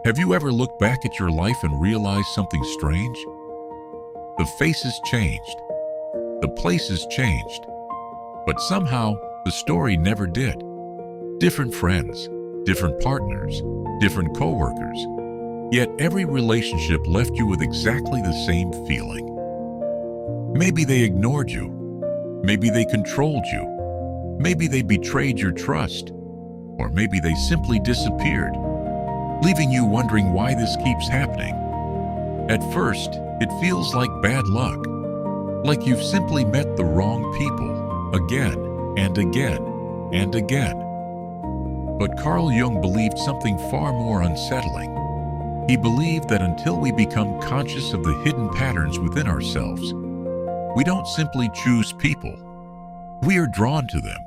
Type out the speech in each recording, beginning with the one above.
Have you ever looked back at your life and realized something strange? The faces changed, the places changed, but somehow the story never did. Different friends, different partners, different coworkers, yet every relationship left you with exactly the same feeling. Maybe they ignored you, maybe they controlled you, maybe they betrayed your trust, or maybe they simply disappeared, leaving you wondering why this keeps happening. At first, it feels like bad luck, like you've simply met the wrong people again and again and again. But Carl Jung believed something far more unsettling. He believed that until we become conscious of the hidden patterns within ourselves, we don't simply choose people. We are drawn to them,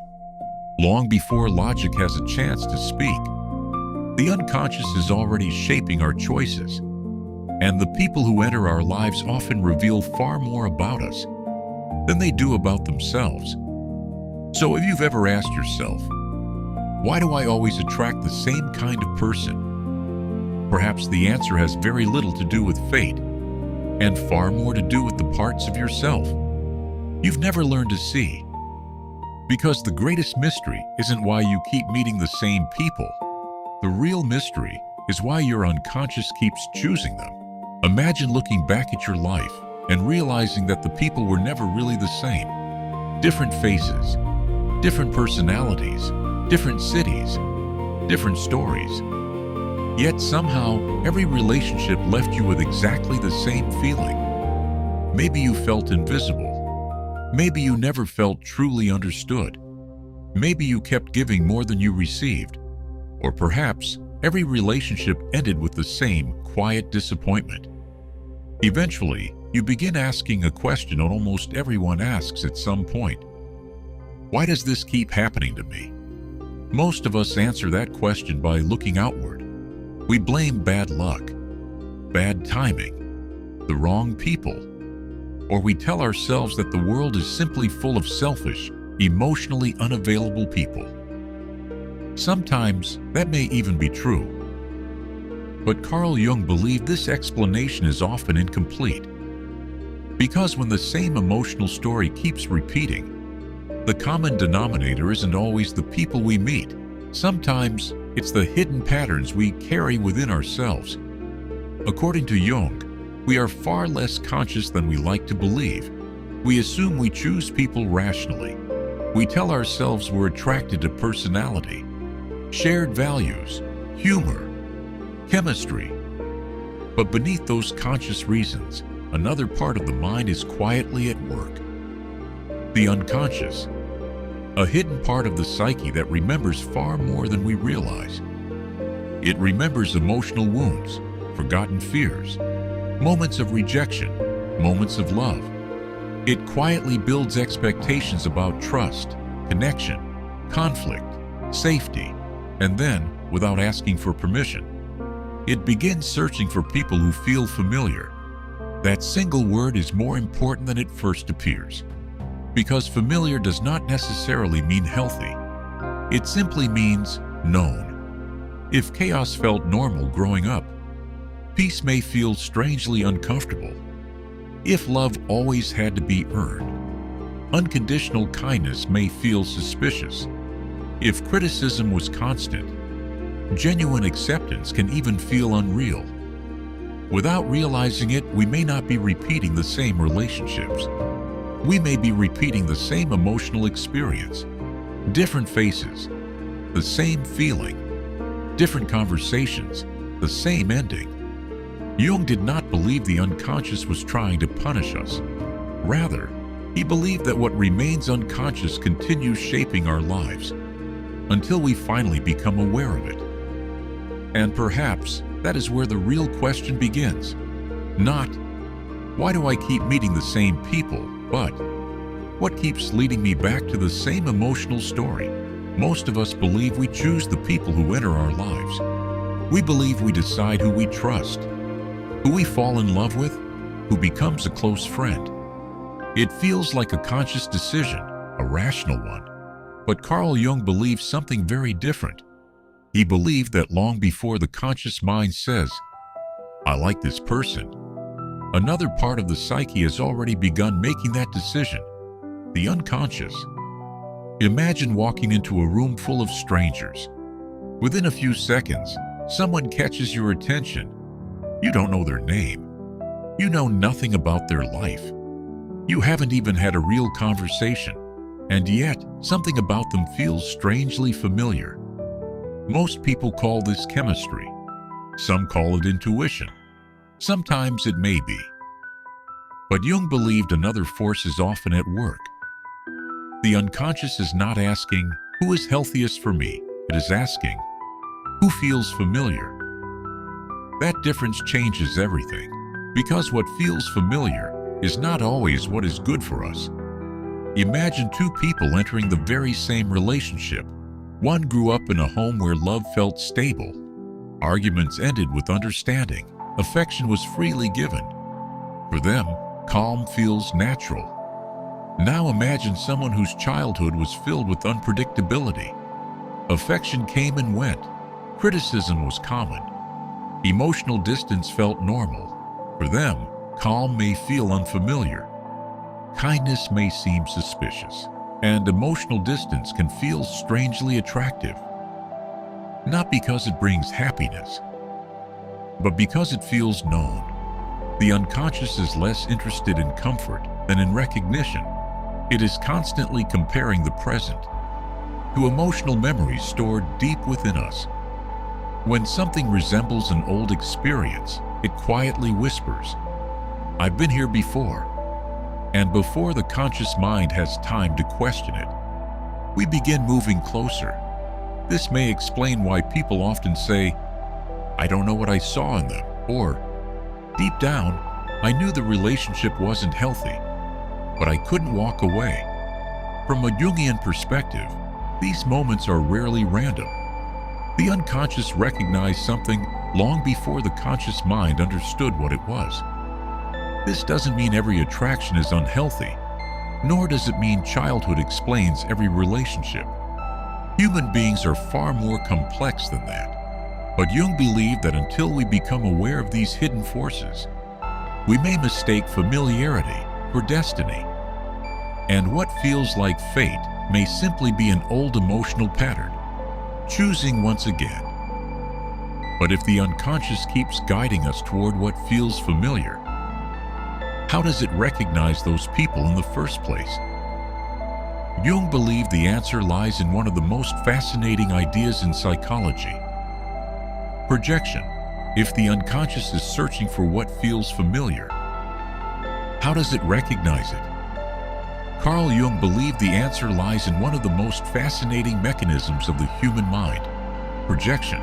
long before logic has a chance to speak. The unconscious is already shaping our choices, and the people who enter our lives often reveal far more about us than they do about themselves. So if you've ever asked yourself, why do I always attract the same kind of person? Perhaps the answer has very little to do with fate, and far more to do with the parts of yourself you've never learned to see. Because the greatest mystery isn't why you keep meeting the same people. The real mystery is why your unconscious keeps choosing them. Imagine looking back at your life and realizing that the people were never really the same. Different faces, different personalities, different cities, different stories. Yet somehow, every relationship left you with exactly the same feeling. Maybe you felt invisible. Maybe you never felt truly understood. Maybe you kept giving more than you received. Or perhaps every relationship ended with the same quiet disappointment. Eventually, you begin asking a question almost everyone asks at some point. Why does this keep happening to me? Most of us answer that question by looking outward. We blame bad luck, bad timing, the wrong people, or we tell ourselves that the world is simply full of selfish, emotionally unavailable people. Sometimes that may even be true. But Carl Jung believed this explanation is often incomplete. Because when the same emotional story keeps repeating, the common denominator isn't always the people we meet. Sometimes it's the hidden patterns we carry within ourselves. According to Jung, we are far less conscious than we like to believe. We assume we choose people rationally. We tell ourselves we're attracted to personality, shared values, humor, chemistry. But beneath those conscious reasons, another part of the mind is quietly at work. The unconscious, a hidden part of the psyche that remembers far more than we realize. It remembers emotional wounds, forgotten fears, moments of rejection, moments of love. It quietly builds expectations about trust, connection, conflict, safety, and then, without asking for permission, it begins searching for people who feel familiar. That single word is more important than it first appears. Because familiar does not necessarily mean healthy. It simply means known. If chaos felt normal growing up, peace may feel strangely uncomfortable. If love always had to be earned, unconditional kindness may feel suspicious. If criticism was constant, genuine acceptance can even feel unreal. Without realizing it, we may not be repeating the same relationships. We may be repeating the same emotional experience, different faces, the same feeling, different conversations, the same ending. Jung did not believe the unconscious was trying to punish us. Rather, he believed that what remains unconscious continues shaping our lives until we finally become aware of it. And perhaps that is where the real question begins. Not, why do I keep meeting the same people, but what keeps leading me back to the same emotional story? Most of us believe we choose the people who enter our lives. We believe we decide who we trust, who we fall in love with, who becomes a close friend. It feels like a conscious decision, a rational one. But Carl Jung believes something very different. He believed that long before the conscious mind says, "I like this person," another part of the psyche has already begun making that decision, the unconscious. Imagine walking into a room full of strangers. Within a few seconds, someone catches your attention. You don't know their name. You know nothing about their life. You haven't even had a real conversation, and yet something about them feels strangely familiar. Most people call this chemistry. Some call it intuition. Sometimes it may be. But Jung believed another force is often at work. The unconscious is not asking, "Who is healthiest for me?" It is asking, "Who feels familiar?" That difference changes everything, because what feels familiar is not always what is good for us. Imagine two people entering the very same relationship. One grew up in a home where love felt stable. Arguments ended with understanding. Affection was freely given. For them, calm feels natural. Now imagine someone whose childhood was filled with unpredictability. Affection came and went. Criticism was common. Emotional distance felt normal. For them, calm may feel unfamiliar. Kindness may seem suspicious. And emotional distance can feel strangely attractive. Not because it brings happiness, but because it feels known. The unconscious is less interested in comfort than in recognition. It is constantly comparing the present to emotional memories stored deep within us. When something resembles an old experience, it quietly whispers, "I've been here before." And before the conscious mind has time to question it, we begin moving closer. This may explain why people often say, "I don't know what I saw in them," or, "Deep down, I knew the relationship wasn't healthy, but I couldn't walk away." From a Jungian perspective, these moments are rarely random. The unconscious recognized something long before the conscious mind understood what it was. This doesn't mean every attraction is unhealthy, nor does it mean childhood explains every relationship. Human beings are far more complex than that. But Jung believed that until we become aware of these hidden forces, we may mistake familiarity for destiny. And what feels like fate may simply be an old emotional pattern, choosing once again. But if the unconscious keeps guiding us toward what feels familiar, how does it recognize those people in the first place? Jung believed the answer lies in one of the most fascinating ideas in psychology: projection. If the unconscious is searching for what feels familiar, how does it recognize it? Carl Jung believed the answer lies in one of the most fascinating mechanisms of the human mind: projection.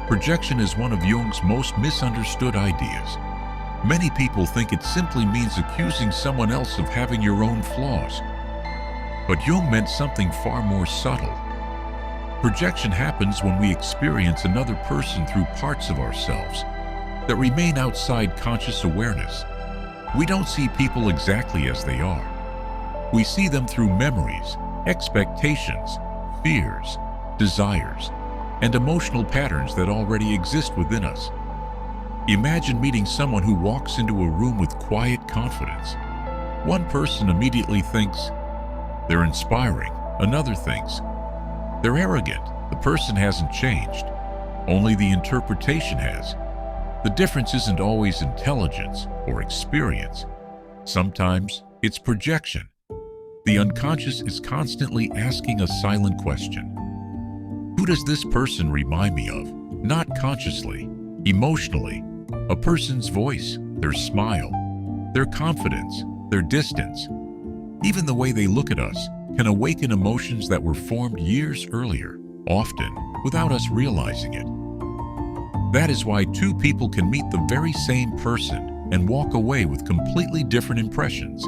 Projection is one of Jung's most misunderstood ideas. Many people think it simply means accusing someone else of having your own flaws. But Jung meant something far more subtle. Projection happens when we experience another person through parts of ourselves that remain outside conscious awareness. We don't see people exactly as they are. We see them through memories, expectations, fears, desires, and emotional patterns that already exist within us. Imagine meeting someone who walks into a room with quiet confidence. One person immediately thinks they're inspiring. Another thinks they're arrogant. The person hasn't changed. Only the interpretation has. The difference isn't always intelligence or experience. Sometimes it's projection. The unconscious is constantly asking a silent question. Who does this person remind me of? Not consciously, emotionally. A person's voice, their smile, their confidence, their distance, even the way they look at us, can awaken emotions that were formed years earlier, often without us realizing it. That is why two people can meet the very same person and walk away with completely different impressions.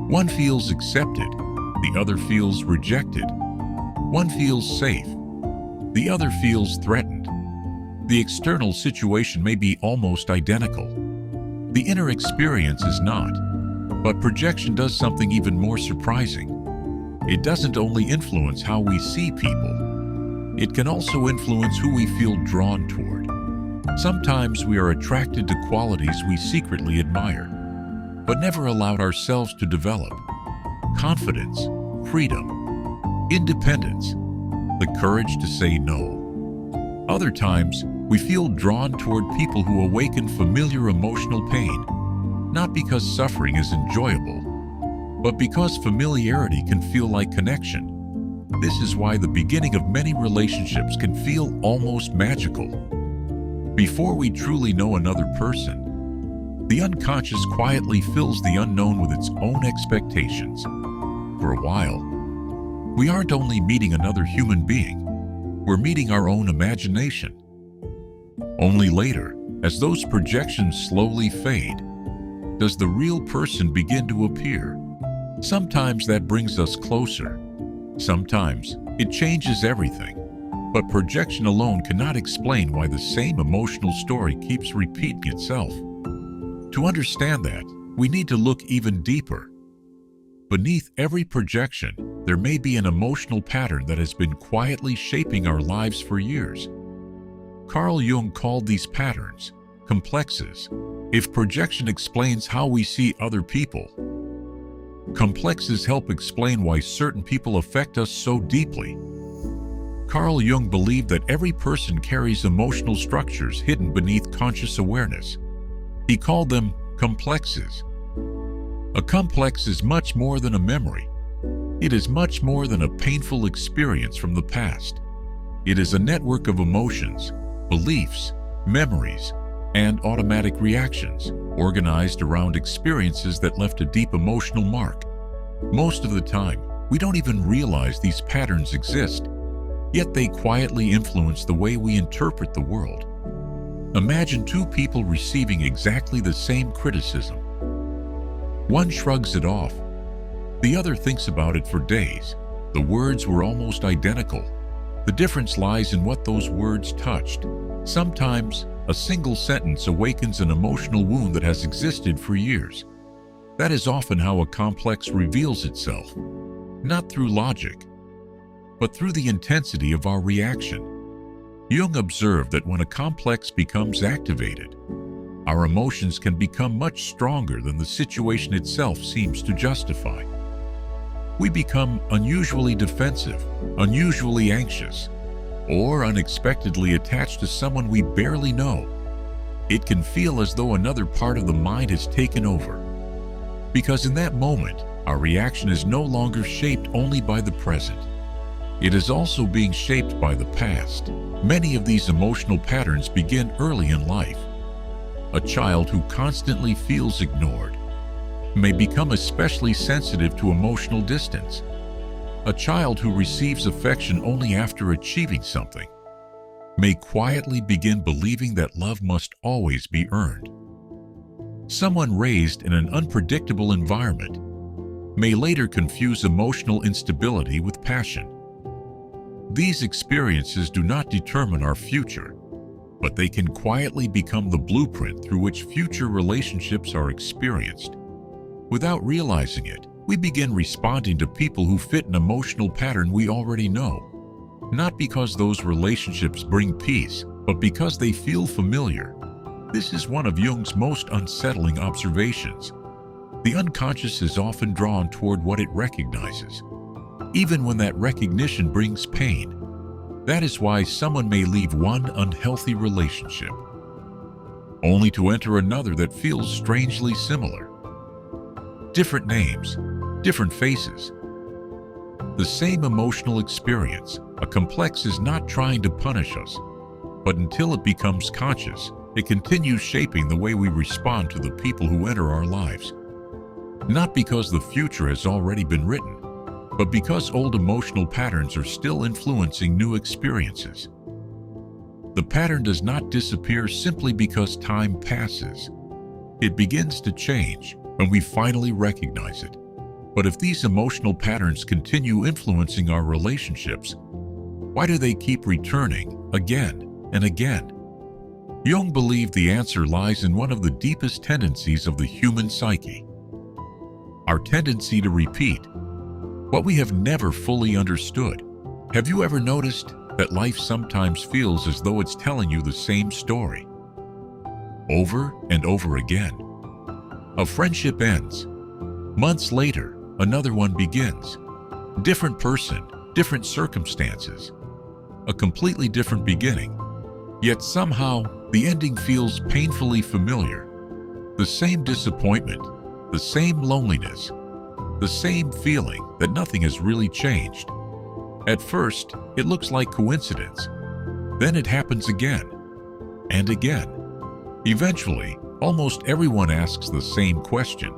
One feels accepted, the other feels rejected. One feels safe, the other feels threatened. The external situation may be almost identical. The inner experience is not. But projection does something even more surprising. It doesn't only influence how we see people, It can also influence who we feel drawn toward. Sometimes we are attracted to qualities we secretly admire, but never allowed ourselves to develop. Confidence, freedom, independence, the courage to say no. Other times, we feel drawn toward people who awaken familiar emotional pain, not because suffering is enjoyable, but because familiarity can feel like connection. This is why the beginning of many relationships can feel almost magical. Before we truly know another person, the unconscious quietly fills the unknown with its own expectations. For a while, we aren't only meeting another human being, we're meeting our own imagination. Only later, as those projections slowly fade, does the real person begin to appear. Sometimes that brings us closer. Sometimes it changes everything. But projection alone cannot explain why the same emotional story keeps repeating itself. To understand that, we need to look even deeper. Beneath every projection, there may be an emotional pattern that has been quietly shaping our lives for years. Carl Jung called these patterns complexes. If projection explains how we see other people, complexes help explain why certain people affect us so deeply. Carl Jung believed that every person carries emotional structures hidden beneath conscious awareness. He called them complexes. A complex is much more than a memory. It is much more than a painful experience from the past. It is a network of emotions, beliefs, memories, and automatic reactions, organized around experiences that left a deep emotional mark. Most of the time, we don't even realize these patterns exist, yet they quietly influence the way we interpret the world. Imagine two people receiving exactly the same criticism. One shrugs it off. The other thinks about it for days. The words were almost identical. The difference lies in what those words touched. Sometimes, a single sentence awakens an emotional wound that has existed for years. That is often how a complex reveals itself, not through logic, but through the intensity of our reaction. Jung observed that when a complex becomes activated, our emotions can become much stronger than the situation itself seems to justify. We become unusually defensive, unusually anxious, or unexpectedly attached to someone we barely know. It can feel as though another part of the mind has taken over. Because in that moment, our reaction is no longer shaped only by the present. It is also being shaped by the past. Many of these emotional patterns begin early in life. A child who constantly feels ignored may become especially sensitive to emotional distance. A child who receives affection only after achieving something may quietly begin believing that love must always be earned. Someone raised in an unpredictable environment may later confuse emotional instability with passion. These experiences do not determine our future, but they can quietly become the blueprint through which future relationships are experienced. Without realizing it, we begin responding to people who fit an emotional pattern we already know, not because those relationships bring peace, but because they feel familiar. This is one of Jung's most unsettling observations. The unconscious is often drawn toward what it recognizes, even when that recognition brings pain. That is why someone may leave one unhealthy relationship, only to enter another that feels strangely similar. Different names, different faces. The same emotional experience. A complex is not trying to punish us, but until it becomes conscious, it continues shaping the way we respond to the people who enter our lives. Not because the future has already been written, but because old emotional patterns are still influencing new experiences. The pattern does not disappear simply because time passes. It begins to change when we finally recognize it. But if these emotional patterns continue influencing our relationships, why do they keep returning again and again? Jung believed the answer lies in one of the deepest tendencies of the human psyche: our tendency to repeat what we have never fully understood. Have you ever noticed that life sometimes feels as though it's telling you the same story, over and over again. A friendship ends. Months later, another one begins. Different person, different circumstances, a completely different beginning. Yet somehow, the ending feels painfully familiar. The same disappointment, the same loneliness, the same feeling that nothing has really changed. At first, it looks like coincidence. Then it happens again and again. Eventually, almost everyone asks the same question: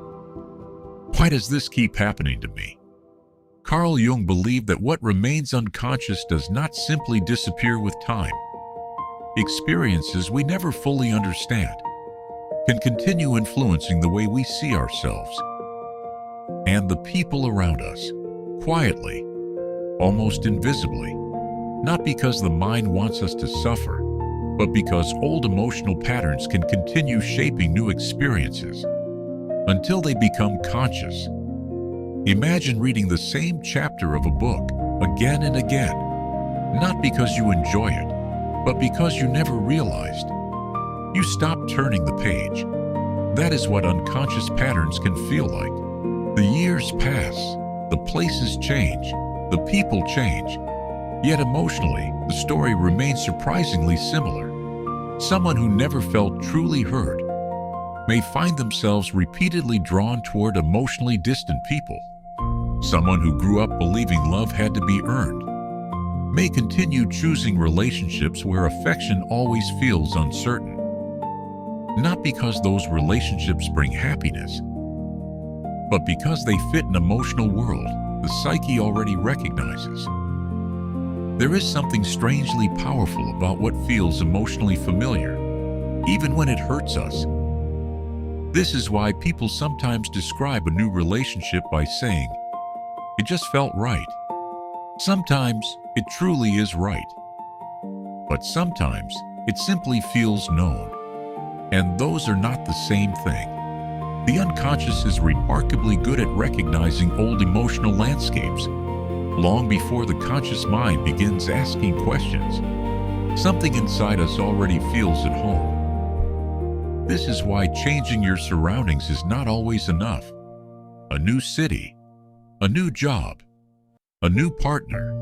why does this keep happening to me? Carl Jung believed that what remains unconscious does not simply disappear with time. Experiences we never fully understand can continue influencing the way we see ourselves and the people around us, quietly, almost invisibly, not because the mind wants us to suffer, but because old emotional patterns can continue shaping new experiences until they become conscious. Imagine reading the same chapter of a book again and again, not because you enjoy it, but because you never realized. You stop turning the page. That is what unconscious patterns can feel like. The years pass, the places change, the people change, yet emotionally, the story remains surprisingly similar. Someone who never felt truly heard may find themselves repeatedly drawn toward emotionally distant people. Someone who grew up believing love had to be earned may continue choosing relationships where affection always feels uncertain. Not because those relationships bring happiness, but because they fit an emotional world the psyche already recognizes. There is something strangely powerful about what feels emotionally familiar, even when it hurts us. This is why people sometimes describe a new relationship by saying, "It just felt right." Sometimes it truly is right. But sometimes it simply feels known. And those are not the same thing. The unconscious is remarkably good at recognizing old emotional landscapes long before the conscious mind begins asking questions. Something inside us already feels at home. This is why changing your surroundings is not always enough. A new city, a new job, a new partner.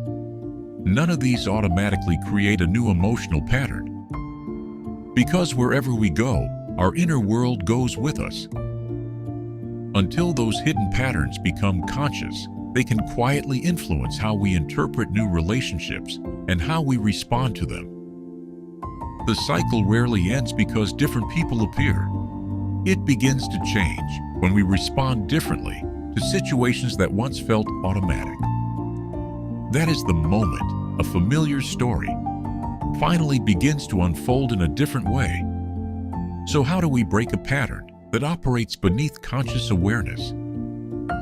None of these automatically create a new emotional pattern. Because wherever we go, our inner world goes with us. Until those hidden patterns become conscious, they can quietly influence how we interpret new relationships and how we respond to them. The cycle rarely ends because different people appear. It begins to change when we respond differently to situations that once felt automatic. That is the moment a familiar story finally begins to unfold in a different way. So how do we break a pattern that operates beneath conscious awareness?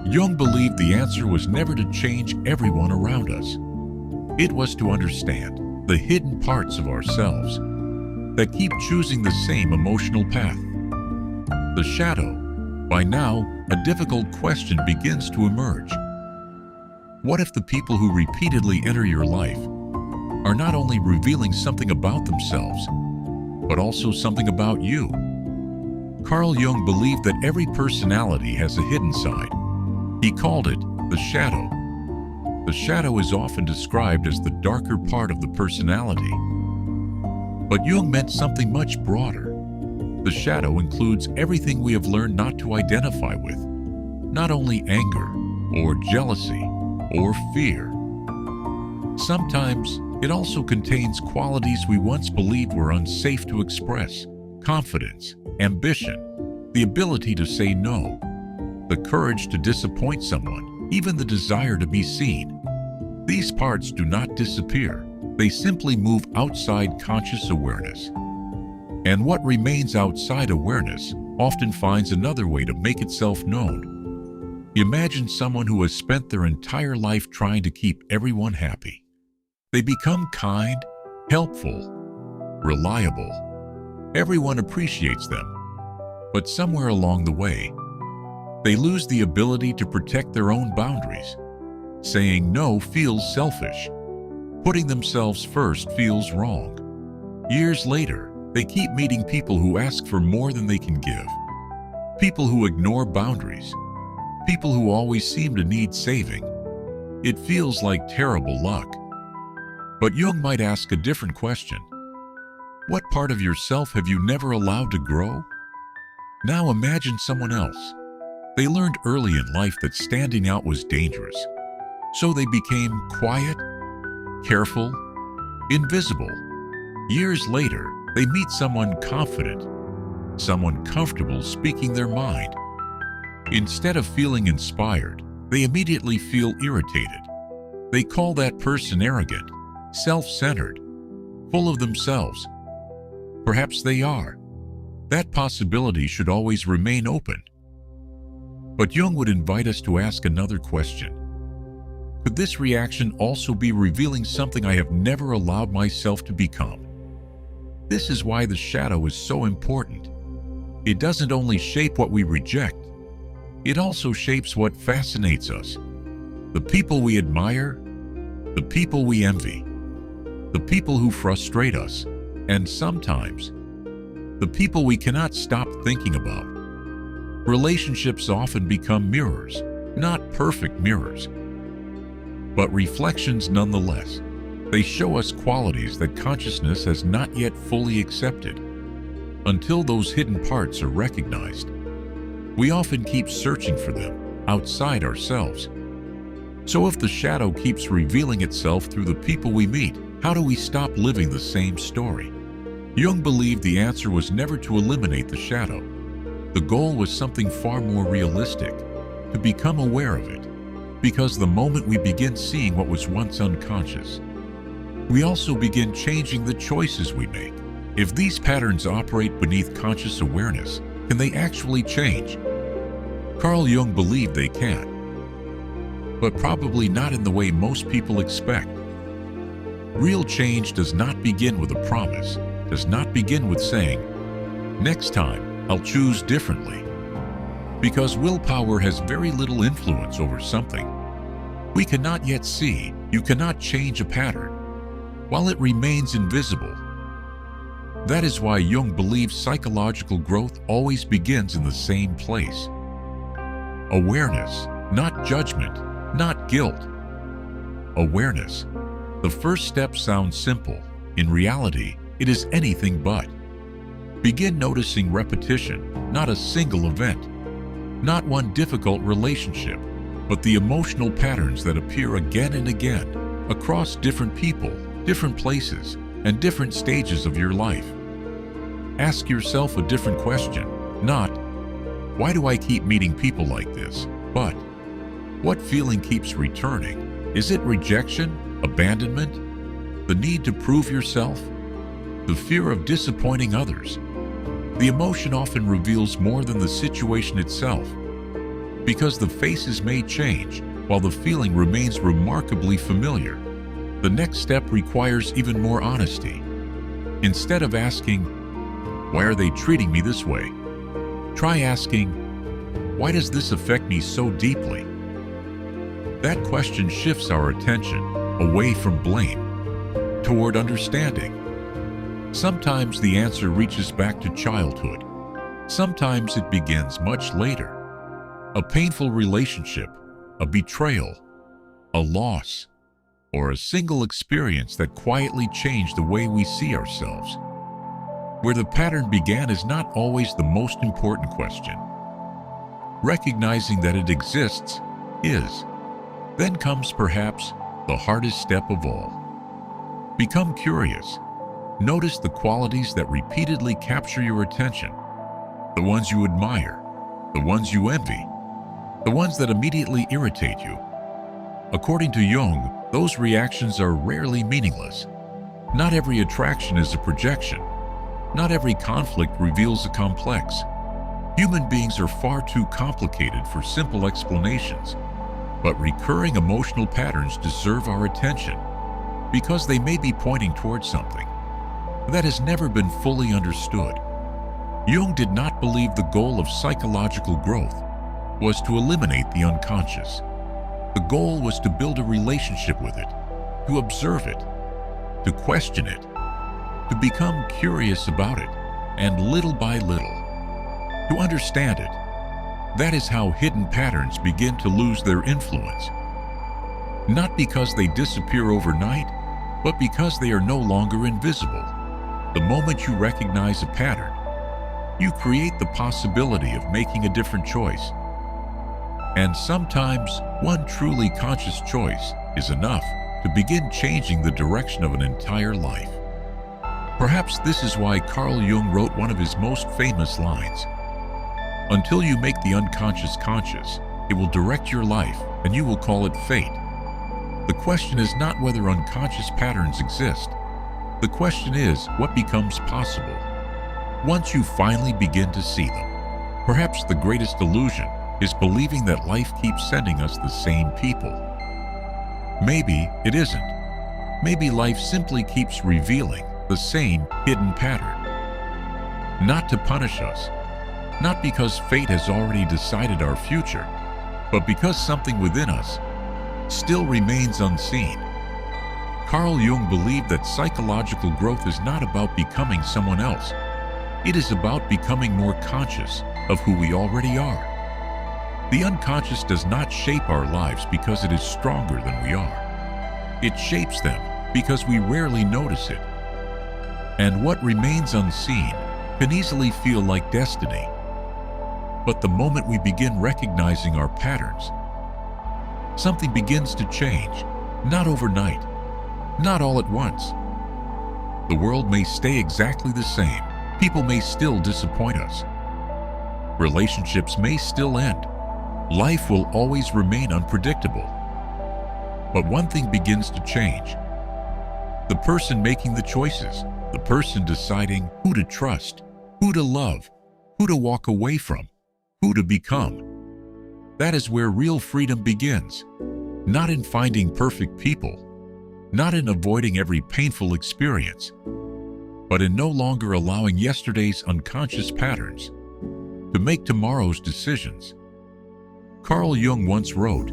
Jung believed the answer was never to change everyone around us. It was to understand the hidden parts of ourselves that keep choosing the same emotional path. The shadow. By now, a difficult question begins to emerge. What if the people who repeatedly enter your life are not only revealing something about themselves, but also something about you? Carl Jung believed that every personality has a hidden side. He called it the shadow. The shadow is often described as the darker part of the personality. But Jung meant something much broader. The shadow includes everything we have learned not to identify with, not only anger or jealousy or fear. Sometimes it also contains qualities we once believed were unsafe to express: confidence, ambition, the ability to say no, the courage to disappoint someone, even the desire to be seen. These parts do not disappear. They simply move outside conscious awareness. And what remains outside awareness often finds another way to make itself known. Imagine someone who has spent their entire life trying to keep everyone happy. They become kind, helpful, reliable. Everyone appreciates them. But somewhere along the way, they lose the ability to protect their own boundaries. Saying no feels selfish. Putting themselves first feels wrong. Years later, they keep meeting people who ask for more than they can give. People who ignore boundaries. People who always seem to need saving. It feels like terrible luck. But Jung might ask a different question. What part of yourself have you never allowed to grow? Now imagine someone else. They learned early in life that standing out was dangerous. So they became quiet, careful, invisible. Years later, they meet someone confident, someone comfortable speaking their mind. Instead of feeling inspired, they immediately feel irritated. They call that person arrogant, self-centered, full of themselves. Perhaps they are. That possibility should always remain open. But Jung would invite us to ask another question. Could this reaction also be revealing something I have never allowed myself to become? This is why the shadow is so important. It doesn't only shape what we reject, it also shapes what fascinates us. The people we admire, the people we envy, the people who frustrate us, and sometimes, the people we cannot stop thinking about. Relationships often become mirrors, not perfect mirrors, but reflections nonetheless. They show us qualities that consciousness has not yet fully accepted. Until those hidden parts are recognized, we often keep searching for them outside ourselves. So if the shadow keeps revealing itself through the people we meet, how do we stop living the same story? Jung believed the answer was never to eliminate the shadow. The goal was something far more realistic, to become aware of it. Because the moment we begin seeing what was once unconscious, we also begin changing the choices we make. If these patterns operate beneath conscious awareness, can they actually change? Carl Jung believed they can, but probably not in the way most people expect. Real change does not begin with a promise, does not begin with saying, "Next time, I'll choose differently." Because willpower has very little influence over something we cannot yet see. You cannot change a pattern while it remains invisible. That is why Jung believes psychological growth always begins in the same place. Awareness, not judgment, not guilt. Awareness. The first step sounds simple. In reality, it is anything but. Begin noticing repetition, not a single event, not one difficult relationship, but the emotional patterns that appear again and again across different people, different places, and different stages of your life. Ask yourself a different question, not, "Why do I keep meeting people like this?" but, "What feeling keeps returning?" Is it rejection, abandonment, the need to prove yourself, the fear of disappointing others? The emotion often reveals more than the situation itself, because the faces may change while the feeling remains remarkably familiar. The next step requires even more honesty. Instead of asking, "Why are they treating me this way?" try asking, "Why does this affect me so deeply?" That question shifts our attention away from blame toward understanding. Sometimes the answer reaches back to childhood. Sometimes it begins much later. A painful relationship, a betrayal, a loss, or a single experience that quietly changed the way we see ourselves. Where the pattern began is not always the most important question. Recognizing that it exists is. Then comes perhaps the hardest step of all. Become curious. Notice the qualities that repeatedly capture your attention, the ones you admire, the ones you envy, the ones that immediately irritate you. According to Jung, those reactions are rarely meaningless. Not every attraction is a projection. Not every conflict reveals a complex. Human beings are far too complicated for simple explanations, but recurring emotional patterns deserve our attention because they may be pointing towards something that has never been fully understood. Jung did not believe the goal of psychological growth was to eliminate the unconscious. The goal was to build a relationship with it, to observe it, to question it, to become curious about it, and little by little, to understand it. That is how hidden patterns begin to lose their influence. Not because they disappear overnight, but because they are no longer invisible. The moment you recognize a pattern, you create the possibility of making a different choice. And sometimes, one truly conscious choice is enough to begin changing the direction of an entire life. Perhaps this is why Carl Jung wrote one of his most famous lines: "Until you make the unconscious conscious, it will direct your life, and you will call it fate." The question is not whether unconscious patterns exist. The question is what becomes possible once you finally begin to see them. Perhaps the greatest illusion is believing that life keeps sending us the same people. Maybe it isn't. Maybe life simply keeps revealing the same hidden pattern. Not to punish us, not because fate has already decided our future, but because something within us still remains unseen. Carl Jung believed that psychological growth is not about becoming someone else. It is about becoming more conscious of who we already are. The unconscious does not shape our lives because it is stronger than we are. It shapes them because we rarely notice it. And what remains unseen can easily feel like destiny. But the moment we begin recognizing our patterns, something begins to change, not overnight, not all at once. The world may stay exactly the same. People may still disappoint us. Relationships may still end. Life will always remain unpredictable. But one thing begins to change. The person making the choices, the person deciding who to trust, who to love, who to walk away from, who to become. That is where real freedom begins. Not in finding perfect people, not in avoiding every painful experience, but in no longer allowing yesterday's unconscious patterns to make tomorrow's decisions. Carl Jung once wrote,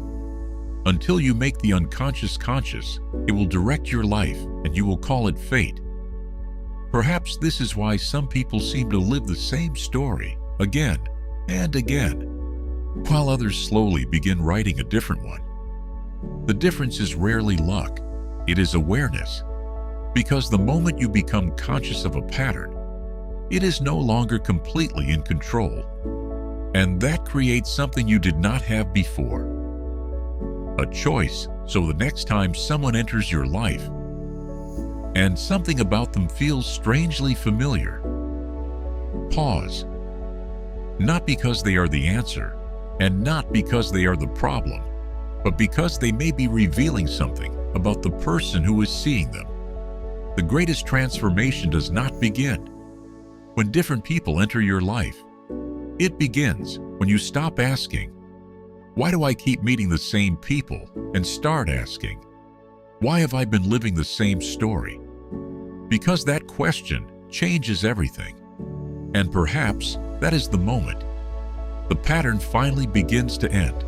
"Until you make the unconscious conscious, it will direct your life and you will call it fate." Perhaps this is why some people seem to live the same story again and again, while others slowly begin writing a different one. The difference is rarely luck, it is awareness. Because the moment you become conscious of a pattern, it is no longer completely in control. And that creates something you did not have before. A choice, so the next time someone enters your life, and something about them feels strangely familiar, pause. Not because they are the answer, and not because they are the problem, but because they may be revealing something about the person who is seeing them. The greatest transformation does not begin when different people enter your life. It begins when you stop asking, "Why do I keep meeting the same people?" and start asking, "Why have I been living the same story?" Because that question changes everything. And perhaps that is the moment the pattern finally begins to end.